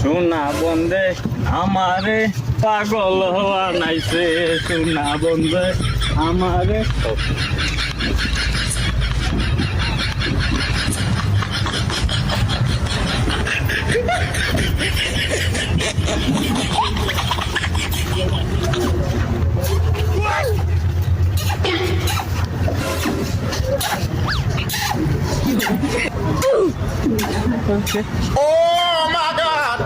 সোনা বন্ধে আমারে পাগল হওয়া নাইছে সোনা বন্ধে আমারে Oh my God!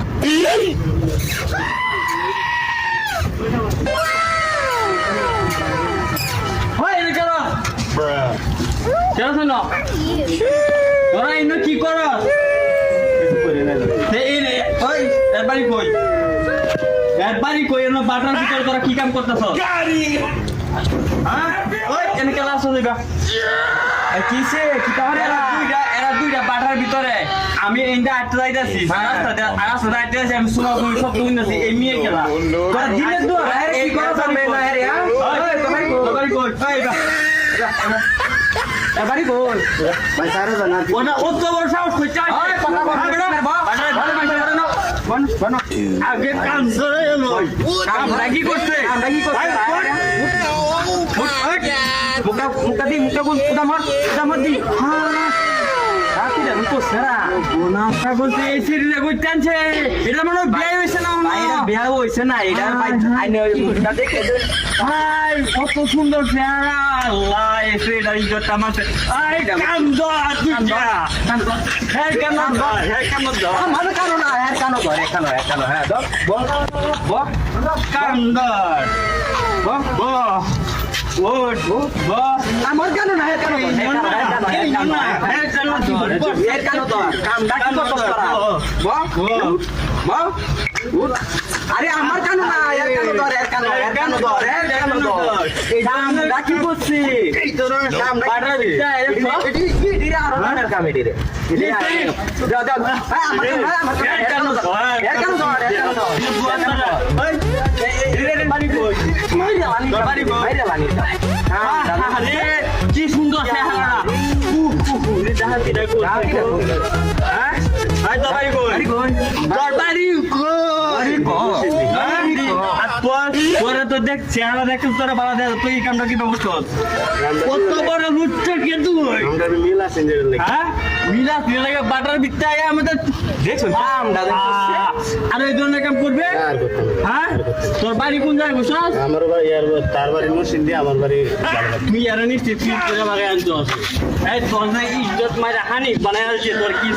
Bruh. কেন শোনো তোরা ইনো কি কর একবারই কই এনো বাটার ভিতরে তোরা কি কাম করতেছ হ্যাঁ ওই এনে কেলা আসো দিবা কিসে কি তাহলে এরা দুইটা বাটার ভিতরে আমি এইটা আটটা যাইতাছি রাস্তা যাইতাছি আমি শোনা তুমি সব তুমি নাছি এই মেয়ে খেলা তোরা দিলে তো এই কথা বলবে না রে ওই তোমারই কই এবারই বল ভাই সারা জানা ওনা অত বড় সাহস কই চাই ওই কথা বল বাটার ভিতরে নাও বন আগে কাম করে এলো কাম লাগি করতে মুখটা বল উদা মার দি হ্যাঁ রাতি রে তো সারা গোনাটা বলতে এই সিরিজে কই টানছে এটা মনে বিয়ে হইছে না এটা বিয়ে হইছে না এটা ভাই আইনে মুখটা দেখে ভাই কত সুন্দর চেহারা আল্লাহ এসে এটা ইজ্জতটা মারছে আই কাম দো তুইটা হ্যাঁ কাম দো আমার কানো না হ্যাঁ কানো হ্যাঁ দো বল কাম দো আমার কেন না আরে আমার কেন না কি করছি কি সুন্দর তোরা তো দেখ চেহারা দেখ তোরা বাবা দেখ তুই এই কামটা কি ব্যবস্থা কত বড় লুটছে কে তুই মিলাস লাগে বাটার বিত্তে আগে আমাদের দেখছো আর এই ধরনের কাম করবে হ্যাঁ তোর বাড়ি কোন জায়গায় বসছ আমার ভাই তার বাড়ি মুর্শিদি আমার বাড়ি তুই আর নিশ্চিত তুই করে আমাকে আনতে হবে এই তোর না ইজ্জত মারা হানি বানায় আছে তোর কি